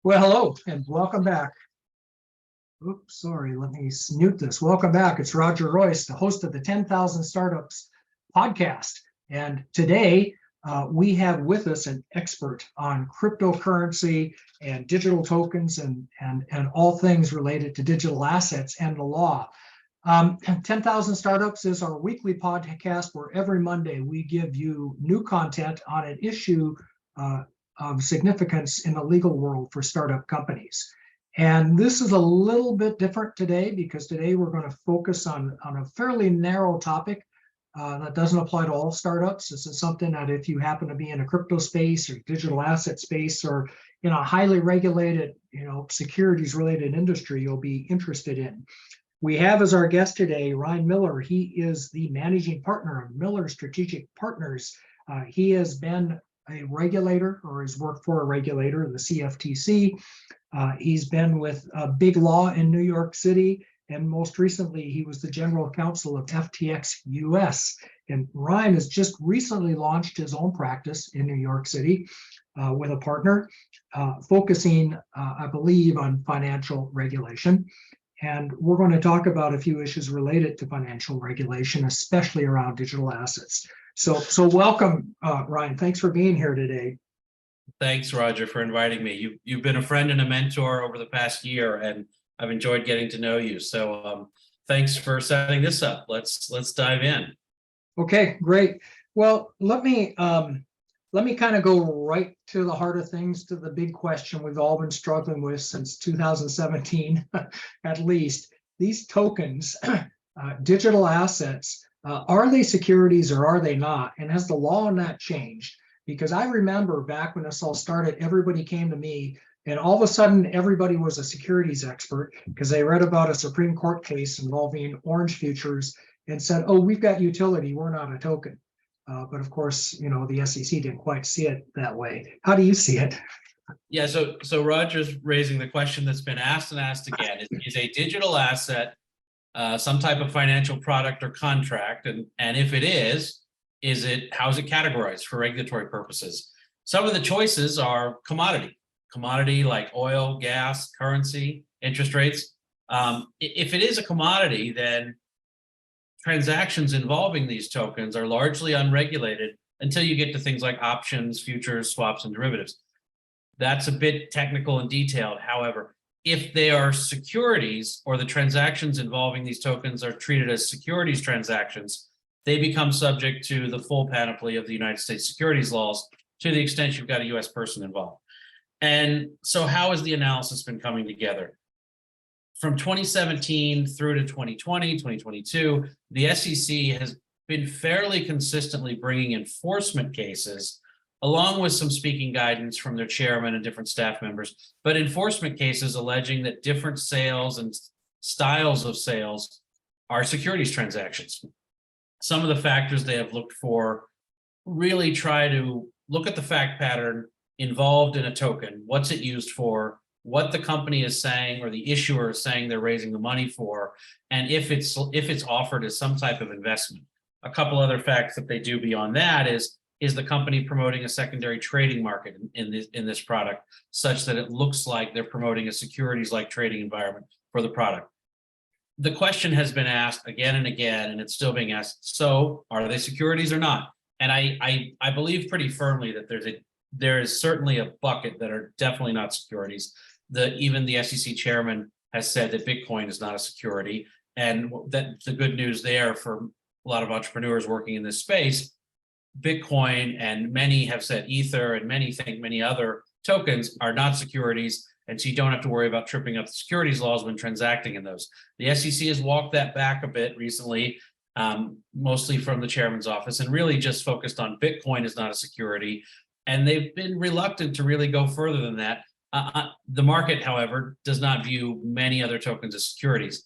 Well, hello and welcome back. Oops, sorry, let me mute this. Welcome back. It's Roger Royce, the host of the 10,000 Startups podcast. And today we have with us an expert on cryptocurrency and digital tokens and all things related to digital assets and the law. 10,000 Startups is our weekly podcast where every Monday we give you new content on an issue of significance in the legal world for startup companies. And this is a little bit different today because today we're going to focus on a fairly narrow topic that doesn't apply to all startups. This is something that if you happen to be in a crypto space or digital asset space or in a highly regulated, securities related industry, you'll be interested in. We have as our guest today, Ryne Miller. He is the managing partner of Miller Strategic Partners. He has been a regulator or has worked for a regulator, the CFTC. He's been with big law in New York City, and most recently he was the general counsel of FTX US. And Ryne has just recently launched his own practice in New York City with a partner, focusing, I believe, on financial regulation. And we're going to talk about a few issues related to financial regulation, especially around digital assets. So welcome, Ryne. Thanks for being here today. Thanks, Roger, for inviting me. You've been a friend and a mentor over the past year, and I've enjoyed getting to know you. So thanks for setting this up. Let's dive in. Okay, great. Well, let me kind of go right to the heart of things, to the big question we've all been struggling with since 2017, at least. These tokens, digital assets, are they securities or are they not? And has the law on that changed? Because I remember back when this all started, everybody came to me and all of a sudden everybody was a securities expert because they read about a Supreme Court case involving orange futures and said, oh, we've got utility, we're not a token. But of course, the SEC didn't quite see it that way. How do you see it? Yeah, so Roger's raising the question that's been asked and asked again. Is a digital asset some type of financial product or contract? And if it is how is it categorized for regulatory purposes? Some of the choices are commodity like oil, gas, currency, interest rates. If it is a commodity, then transactions involving these tokens are largely unregulated until you get to things like options, futures, swaps, and derivatives. That's a bit technical and detailed. However, if they are securities or the transactions involving these tokens are treated as securities transactions, they become subject to the full panoply of the United States securities laws to the extent you've got a US person involved. And so how has the analysis been coming together? From 2017 through to 2020, 2022, the SEC has been fairly consistently bringing enforcement cases along with some speaking guidance from their chairman and different staff members, but enforcement cases alleging that different sales and styles of sales are securities transactions. Some of the factors they have looked for really try to look at the fact pattern involved in a token, what's it used for, what the company is saying or the issuer is saying they're raising the money for, and if it's offered as some type of investment. A couple other facts that they do beyond that is the company promoting a secondary trading market in this product such that it looks like they're promoting a securities-like trading environment for the product. The question has been asked again and again, and it's still being asked, so are they securities or not? And I believe pretty firmly that there is certainly a bucket that are definitely not securities. Even the SEC chairman has said that Bitcoin is not a security, and that the good news there for a lot of entrepreneurs working in this space, Bitcoin and many have said Ether and many think many other tokens are not securities, and so you don't have to worry about tripping up the securities laws when transacting in those. The SEC has walked that back a bit recently, mostly from the chairman's office, and really just focused on Bitcoin is not a security, and they've been reluctant to really go further than that. The market, however, does not view many other tokens as securities.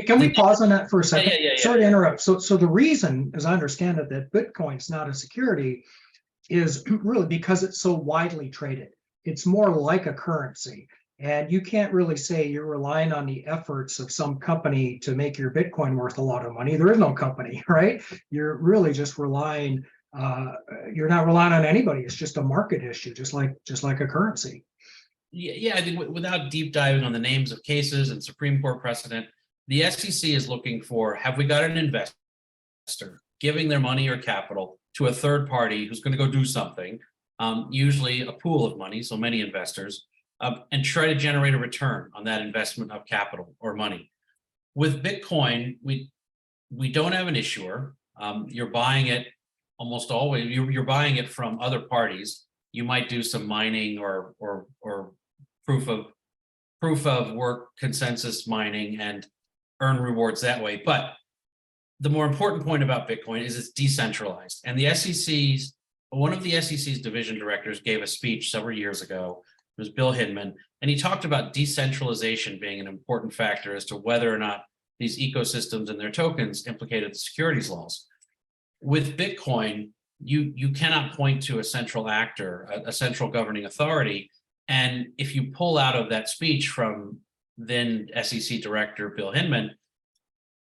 Can we pause on that for a second? Yeah. Sorry to interrupt. So the reason, as I understand it, that Bitcoin's not a security is really because it's so widely traded. It's more like a currency. And you can't really say you're relying on the efforts of some company to make your Bitcoin worth a lot of money. There is no company, right? You're really just relying, you're not relying on anybody. It's just a market issue, just like a currency. Yeah, I think without deep diving on the names of cases and Supreme Court precedent, the SEC is looking for, have we got an investor giving their money or capital to a third party who's going to go do something, usually a pool of money, so many investors, and try to generate a return on that investment of capital or money. With Bitcoin, we don't have an issuer. You're buying it almost always. You're buying it from other parties. You might do some mining or proof of work consensus mining and earn rewards that way. But the more important point about Bitcoin is it's decentralized. And one of the SEC's division directors gave a speech several years ago. It was Bill Hinman, and he talked about decentralization being an important factor as to whether or not these ecosystems and their tokens implicated the securities laws. With Bitcoin, you cannot point to a central actor, a central governing authority. And if you pull out of that speech from then SEC Director Bill Hinman,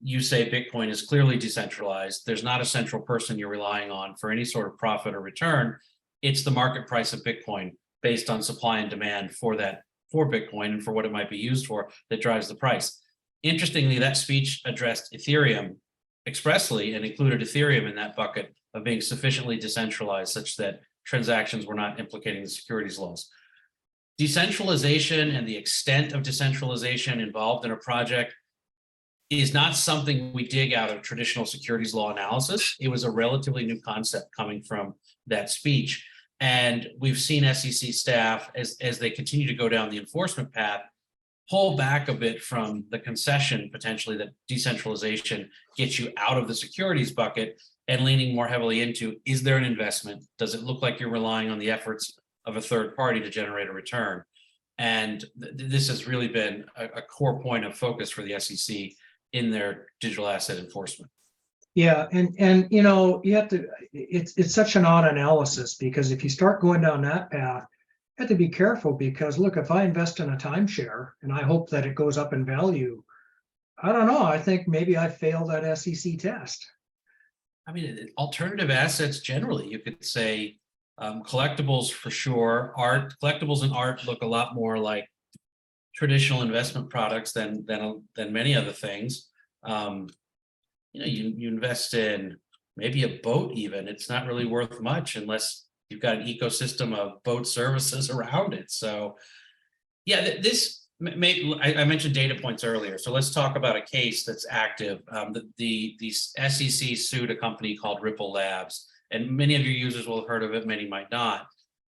you say Bitcoin is clearly decentralized. There's not a central person you're relying on for any sort of profit or return. It's the market price of Bitcoin based on supply and demand for Bitcoin and for what it might be used for that drives the price. Interestingly, that speech addressed Ethereum expressly and included Ethereum in that bucket of being sufficiently decentralized such that transactions were not implicating the securities laws. Decentralization and the extent of decentralization involved in a project is not something we dig out of traditional securities law analysis. It was a relatively new concept coming from that speech. And we've seen SEC staff, as they continue to go down the enforcement path, pull back a bit from the concession potentially that decentralization gets you out of the securities bucket and leaning more heavily into, is there an investment? Does it look like you're relying on the efforts of a third party to generate a return? And this has really been a core point of focus for the SEC in their digital asset enforcement. Yeah, and you have to, it's such an odd analysis, because if you start going down that path, you have to be careful, because look, if I invest in a timeshare and I hope that it goes up in value, I don't know, I think maybe I failed that SEC test. I mean, alternative assets generally, you could say collectibles for sure. Collectibles and art look a lot more like traditional investment products than many other things. You invest in maybe a boat even. It's not really worth much unless you've got an ecosystem of boat services around it. So yeah, I mentioned data points earlier. So let's talk about a case that's active. The SEC sued a company called Ripple Labs, and many of your users will have heard of it, many might not.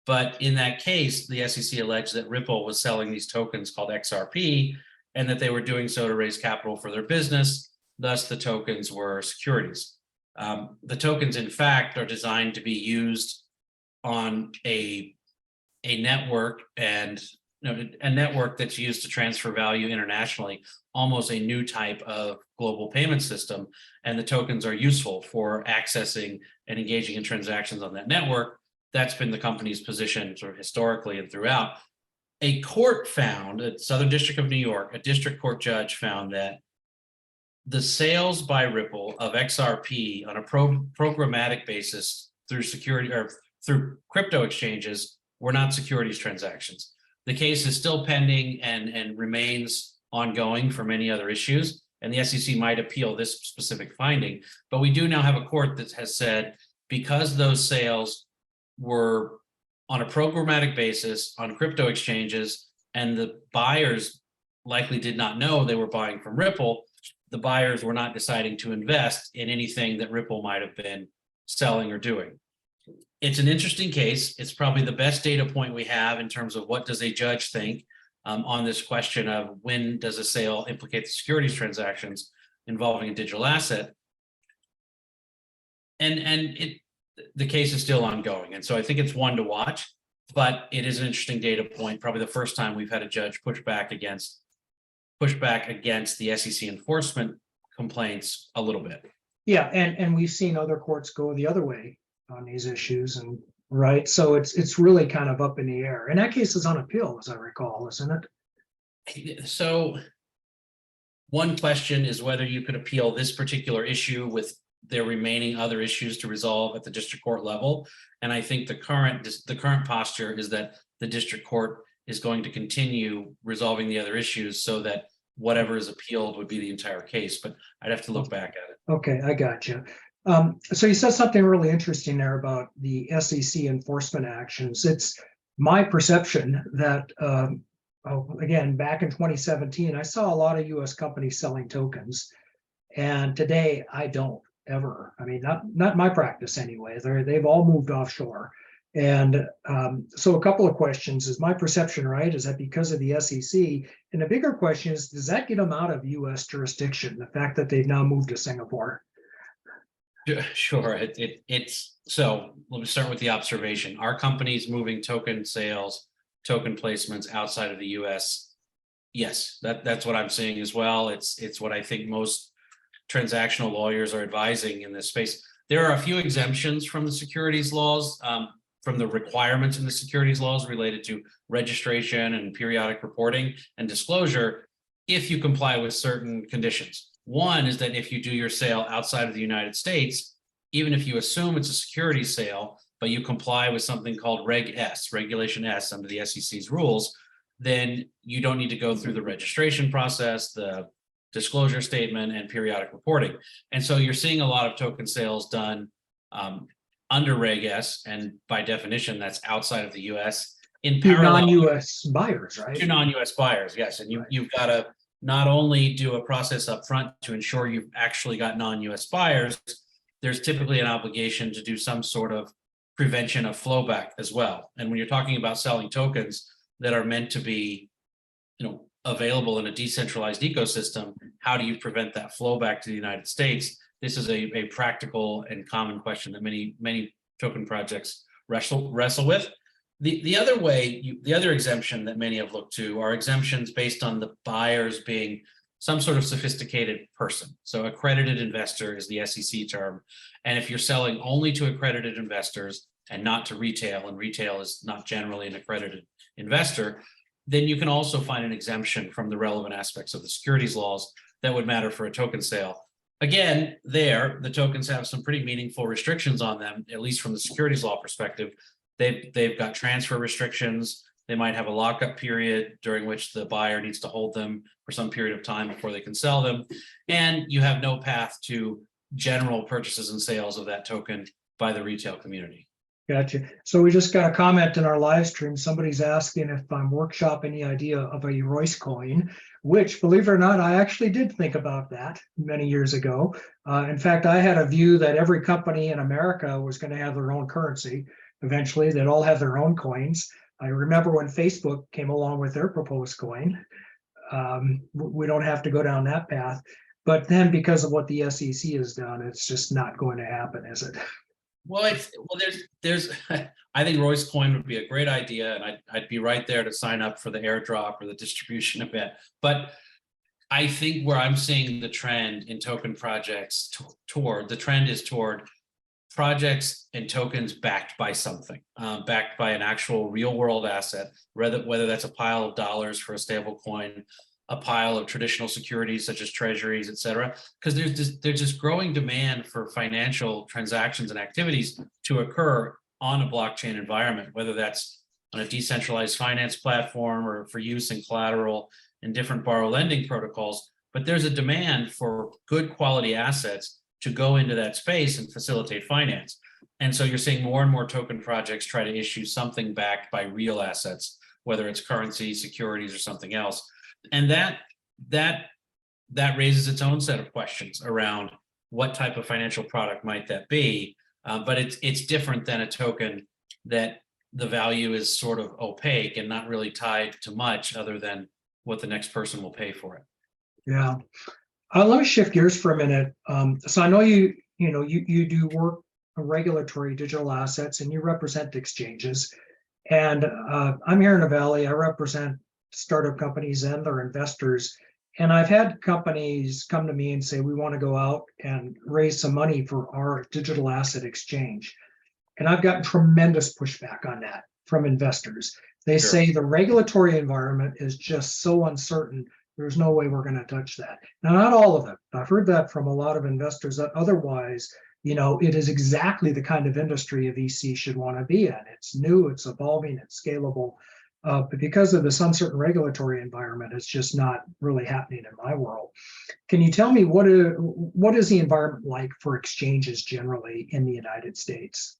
But in that case, the SEC alleged that Ripple was selling these tokens called XRP, and that they were doing so to raise capital for their business. Thus, the tokens were securities. The tokens, in fact, are designed to be used on a network, and a network that's used to transfer value internationally, almost a new type of global payment system. And the tokens are useful for accessing and engaging in transactions on that network. That's been the company's position sort of historically and throughout. A court found, at Southern District of New York, a district court judge found that the sales by Ripple of XRP on a programmatic basis through security or through crypto exchanges were not securities transactions. The case is still pending and remains ongoing for many other issues, and the SEC might appeal this specific finding. But we do now have a court that has said, because those sales were on a programmatic basis on crypto exchanges, and the buyers likely did not know they were buying from Ripple, the buyers were not deciding to invest in anything that Ripple might have been selling or doing. It's an interesting case. It's probably the best data point we have in terms of what does a judge think on this question of when does a sale implicate the securities transactions involving a digital asset. And the case is still ongoing. And so I think it's one to watch, but it is an interesting data point. Probably the first time we've had a judge push back against the SEC enforcement complaints a little bit. Yeah, and we've seen other courts go the other way on these issues, and right, so it's really kind of up in the air. And that case is on appeal, as I recall, isn't it? So one question is whether you could appeal this particular issue with there remaining other issues to resolve at the district court level. And I think the current posture is that the district court is going to continue resolving the other issues so that whatever is appealed would be the entire case, but I'd have to look back at it. Okay, I got you. So you said something really interesting there about the SEC enforcement actions. It's my perception that, again, back in 2017, I saw a lot of US companies selling tokens. And today I don't ever, I mean, not my practice anyway. They've all moved offshore. And so a couple of questions. Is my perception right? Is that because of the SEC? And the bigger question is, does that get them out of US jurisdiction, the fact that they've now moved to Singapore? Sure. It's so let me start with the observation. Are companies moving token sales, token placements outside of the US? Yes, that's what I'm seeing as well. It's what I think most transactional lawyers are advising in this space. There are a few exemptions from the securities laws, from the requirements in the securities laws related to registration and periodic reporting and disclosure, if you comply with certain conditions. One is that if you do your sale outside of the United States, even if you assume it's a securities sale, but you comply with something called Reg S, Regulation S under the SEC's rules, then you don't need to go through the registration process, the disclosure statement, and periodic reporting. And so you're seeing a lot of token sales done under Reg S, and by definition, that's outside of the US. In parallel, non-US buyers, right? To non-US buyers, yes. And you've got to not only do a process up front to ensure you've actually got non-US buyers, there's typically an obligation to do some sort of prevention of flowback as well. And when you're talking about selling tokens that are meant to be, available in a decentralized ecosystem, how do you prevent that flow back to the United States? This is a practical and common question that many token projects wrestle with. The other exemption that many have looked to are exemptions based on the buyers being some sort of sophisticated person. So accredited investor is the SEC term. And if you're selling only to accredited investors and not to retail, and retail is not generally an accredited investor, then you can also find an exemption from the relevant aspects of the securities laws that would matter for a token sale. Again, the tokens have some pretty meaningful restrictions on them, at least from the securities law perspective. They've got transfer restrictions. They might have a lockup period during which the buyer needs to hold them for some period of time before they can sell them. And you have no path to general purchases and sales of that token by the retail community. Gotcha. So we just got a comment in our live stream. Somebody's asking if I'm workshopping the idea of a Royce coin, which, believe it or not, I actually did think about that many years ago. In fact, I had a view that every company in America was going to have their own currency. Eventually, they'd all have their own coins. I remember when Facebook came along with their proposed coin. We don't have to go down that path. But then because of what the SEC has done, it's just not going to happen, is it? Well, there's I think Royce coin would be a great idea, and I'd be right there to sign up for the airdrop or the distribution event. But I think where I'm seeing the trend in token projects toward projects and tokens backed by something, backed by an actual real world asset, whether that's a pile of dollars for a stable coin, a pile of traditional securities such as treasuries, et cetera, because there's this growing demand for financial transactions and activities to occur on a blockchain environment, whether that's on a decentralized finance platform or for use in collateral and different borrow lending protocols. But there's a demand for good quality assets to go into that space and facilitate finance. And so you're seeing more and more token projects try to issue something backed by real assets, whether it's currency, securities, or something else. And that raises its own set of questions around what type of financial product might that be. But it's different than a token that the value is sort of opaque and not really tied to much other than what the next person will pay for it. Yeah. Let me shift gears for a minute. So I know you do work on regulatory digital assets and you represent exchanges. And I'm here in the Valley. I represent startup companies and their investors. And I've had companies come to me and say, we want to go out and raise some money for our digital asset exchange. And I've gotten tremendous pushback on that from investors. They say the regulatory environment is just so uncertain. There's no way we're going to touch that. Now, not all of them. I've heard that from a lot of investors that otherwise, it is exactly the kind of industry a VC should want to be in. It's new, it's evolving, it's scalable. But because of this uncertain regulatory environment, it's just not really happening in my world. Can you tell me what is the environment like for exchanges generally in the United States?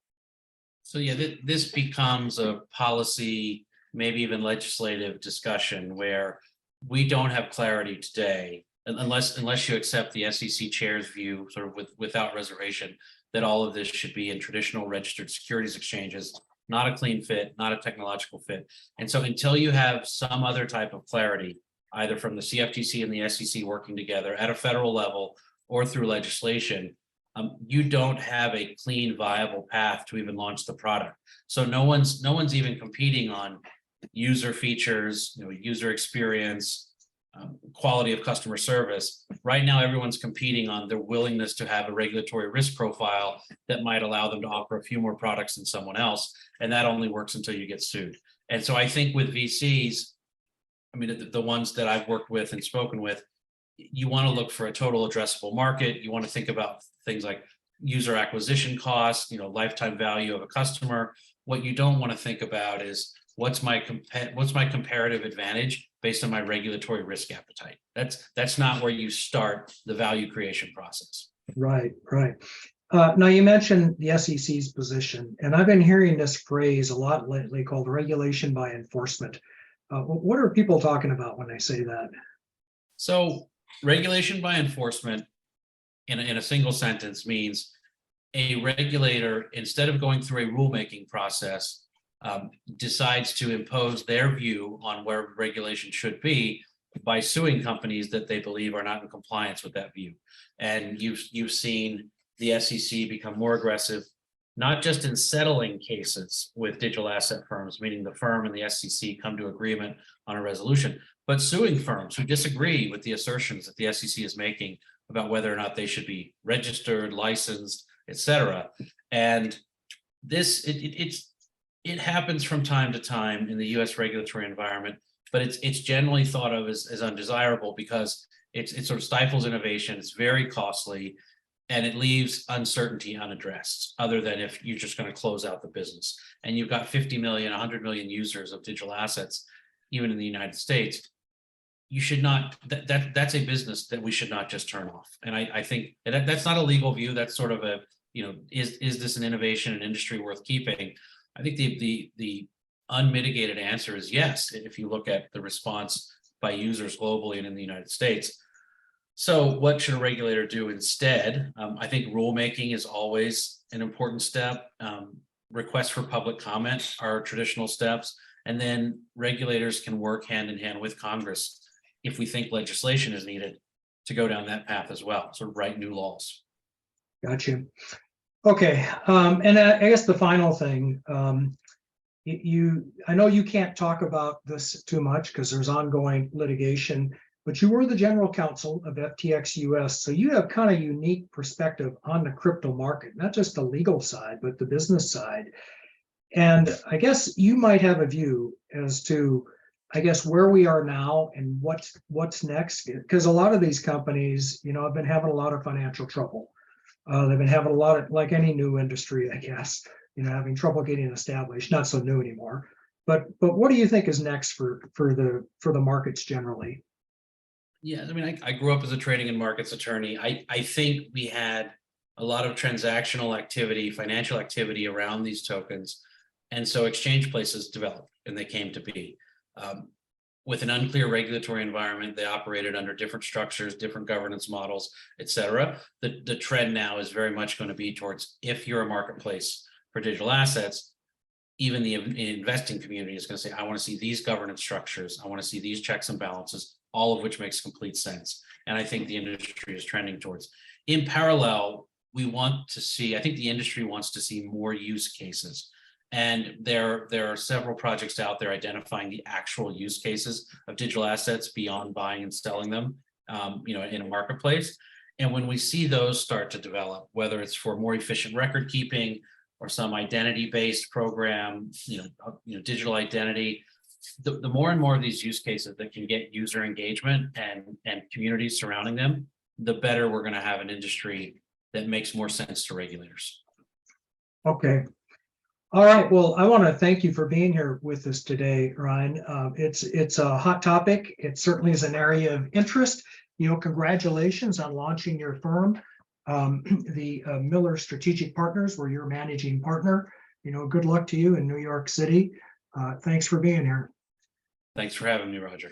So yeah, this becomes a policy, maybe even legislative discussion where we don't have clarity today, unless you accept the SEC chair's view, sort of without reservation, that all of this should be in traditional registered securities exchanges, not a clean fit, not a technological fit. And so until you have some other type of clarity, either from the CFTC and the SEC working together at a federal level or through legislation, you don't have a clean, viable path to even launch the product. So no one's even competing on user features, user experience, quality of customer service. Right now, everyone's competing on their willingness to have a regulatory risk profile that might allow them to offer a few more products than someone else. And that only works until you get sued. And so I think with VCs, I mean, the ones that I've worked with and spoken with, you want to look for a total addressable market. You want to think about things like user acquisition costs, lifetime value of a customer. What you don't want to think about is what's my comparative advantage based on my regulatory risk appetite. That's not where you start the value creation process. Right. Now you mentioned the SEC's position, and I've been hearing this phrase a lot lately called regulation by enforcement. What are people talking about when they say that? So regulation by enforcement in a single sentence means a regulator, instead of going through a rulemaking process, decides to impose their view on where regulation should be by suing companies that they believe are not in compliance with that view. And you've seen the SEC become more aggressive, not just in settling cases with digital asset firms, meaning the firm and the SEC come to agreement on a resolution, but suing firms who disagree with the assertions that the SEC is making about whether or not they should be registered, licensed, et cetera. And this, it happens from time to time in the US regulatory environment, but it's generally thought of as undesirable because it sort of stifles innovation, it's very costly, and it leaves uncertainty unaddressed, other than if you're just going to close out the business. And you've got 50 million, 100 million users of digital assets, even in the United States. You should not, that's a business that we should not just turn off. And I think that's not a legal view. That's sort of a, is this an innovation, an industry worth keeping? I think the unmitigated answer is yes, if you look at the response by users globally and in the United States. So what should a regulator do instead? I think rulemaking is always an important step. Requests for public comment are traditional steps. And then regulators can work hand in hand with Congress if we think legislation is needed to go down that path as well, sort of write new laws. Gotcha. Okay, and I guess the final thing, I know you can't talk about this too much because there's ongoing litigation, but you were the general counsel of FTX US, so you have kind of unique perspective on the crypto market, not just the legal side, but the business side. And I guess you might have a view as to, I guess, where we are now and what's next, because a lot of these companies, have been having a lot of financial trouble. They've been having a lot of, like any new industry, I guess, having trouble getting established. Not so new anymore. But what do you think is next for the markets generally? Yeah, I mean, I grew up as a trading and markets attorney. I think we had a lot of transactional activity, financial activity around these tokens. And so exchange places developed and they came to be. With an unclear regulatory environment, they operated under different structures, different governance models, et cetera. The trend now is very much going to be towards, if you're a marketplace for digital assets, even the investing community is going to say, I want to see these governance structures. I want to see these checks and balances, all of which makes complete sense. And I think the industry is trending towards. In parallel, we want to see, I think the industry wants to see more use cases. And there are several projects out there identifying the actual use cases of digital assets beyond buying and selling them, in a marketplace. And when we see those start to develop, whether it's for more efficient record keeping or some identity-based program, digital identity, the more and more of these use cases that can get user engagement and communities surrounding them, the better we're going to have an industry that makes more sense to regulators. Okay. All right, well, I want to thank you for being here with us today, Ryne. It's a hot topic. It certainly is an area of interest. Congratulations on launching your firm, the Miller Strategic Partners, where you're managing partner. Good luck to you in New York City. Thanks for being here. Thanks for having me, Roger.